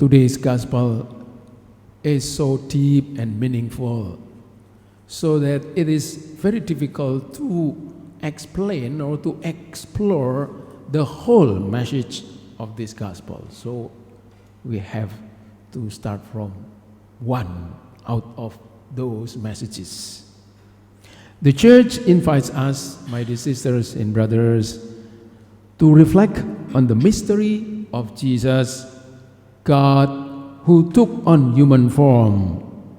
today's gospel is so deep and meaningful, so that it is very difficult to explain or to explore the whole message of this gospel. So we have to start from one out of those messages. The church invites us, my dear sisters and brothers, to reflect on the mystery of Jesus, God who took on human form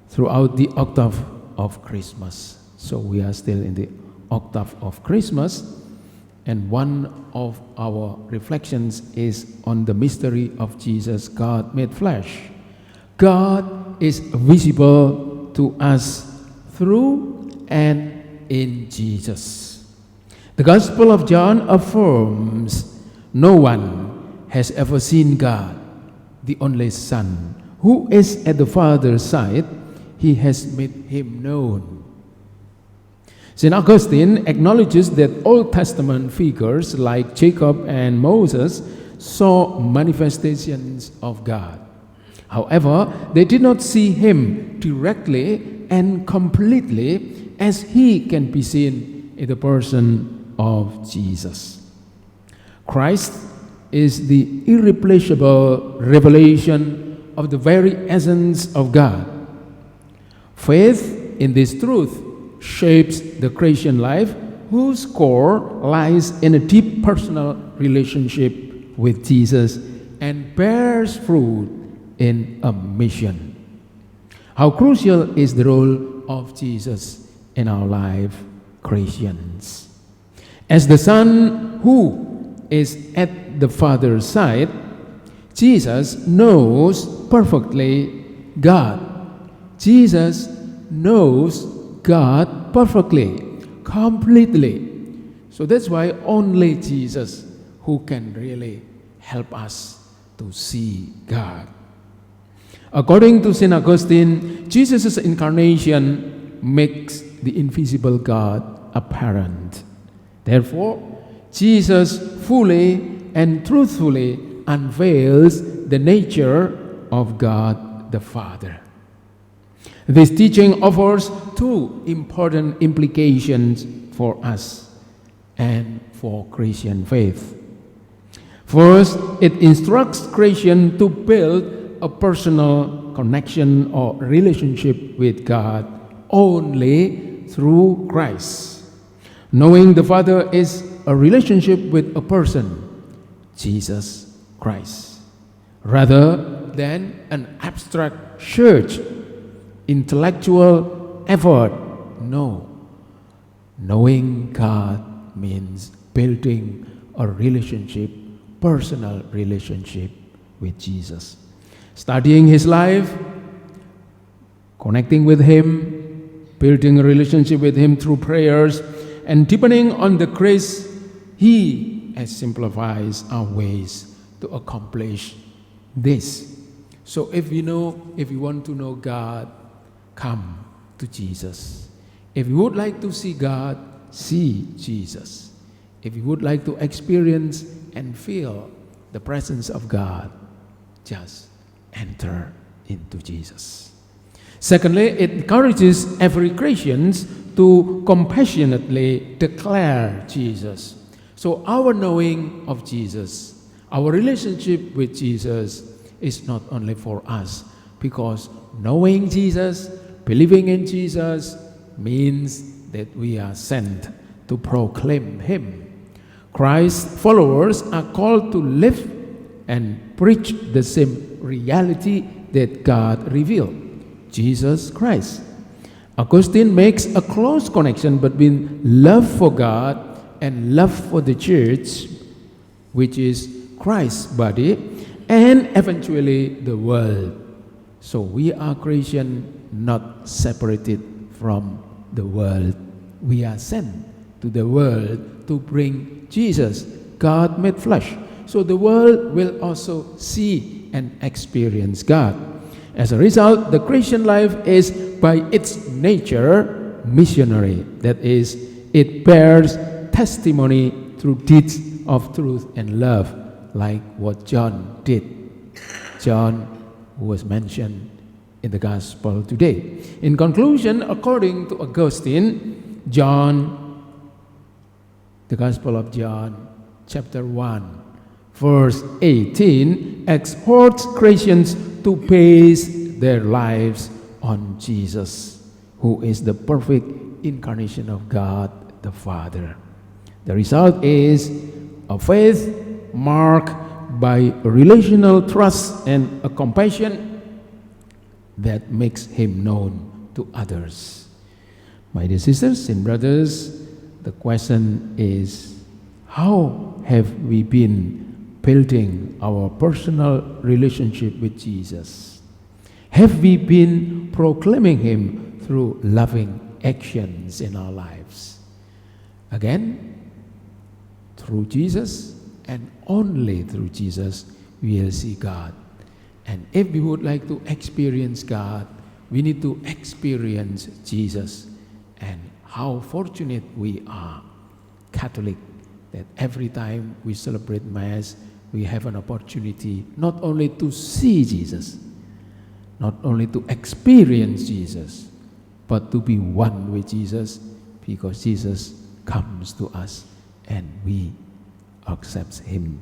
throughout the octave of Christmas. So we are still in the octave of Christmas, and one of our reflections is on the mystery of Jesus, God made flesh. God is visible to us through and in Jesus. The Gospel of John affirms no one has ever seen God, the only Son, who is at the Father's side. He has made him known. St. Augustine acknowledges that Old Testament figures like Jacob and Moses saw manifestations of God. However, they did not see him directly and completely as he can be seen in the person of Jesus. Christ is the irreplaceable revelation of the very essence of God. Faith in this truth shapes the Christian life, whose core lies in a deep personal relationship with Jesus and bears fruit in a mission. How crucial is the role of Jesus in our life, Christians? As the Son who is at the Father's side, Jesus knows perfectly God. Jesus knows God perfectly, completely. So that's why only Jesus who can really help us to see God. According to St. Augustine, Jesus' incarnation makes the invisible God apparent. Therefore, Jesus fully and truthfully unveils the nature of God the Father. This teaching offers two important implications for us and for Christian faith. First, it instructs Christians to build a personal connection or relationship with God only through Christ. Knowing the Father is a relationship with a person, Jesus Christ, rather than an abstract search, intellectual effort. No. Knowing God means building a relationship, personal relationship with Jesus. Studying his life, connecting with him, building a relationship with him through prayers, and deepening on the grace he exemplifies our ways to accomplish this. So if you want to know God, come to Jesus. If you would like to see God, see Jesus. If you would like to experience and feel the presence of God, just enter into Jesus. Secondly, it encourages every Christian to compassionately declare Jesus. So our knowing of Jesus, our relationship with Jesus is not only for us, because knowing Jesus, believing in Jesus means that we are sent to proclaim him. Christ's followers are called to live and preach the same reality that God revealed, Jesus Christ. Augustine makes a close connection between love for God and love for the church, which is Christ's body, and eventually the world. So we are Christian, not separated from the world. We are sent to the world to bring Jesus, God made flesh. So the world will also see and experience God. As a result, the Christian life is by its nature missionary. That is, it bears testimony through deeds of truth and love, like what John did. John, who was mentioned in the Gospel today. In conclusion, according to Augustine, the Gospel of John, chapter 1, verse 18, exhorts Christians to base their lives on Jesus, who is the perfect incarnation of God the Father. The result is a faith marked by a relational trust and a compassion that makes him known to others. My dear sisters and brothers, the question is, how have we been building our personal relationship with Jesus? Have we been proclaiming him through loving actions in our lives? Again, through Jesus and only through Jesus, we will see God. And if we would like to experience God, we need to experience Jesus. And how fortunate we are, Catholic, that every time we celebrate Mass, we have an opportunity not only to see Jesus, not only to experience Jesus, but to be one with Jesus, because Jesus comes to us and we accept him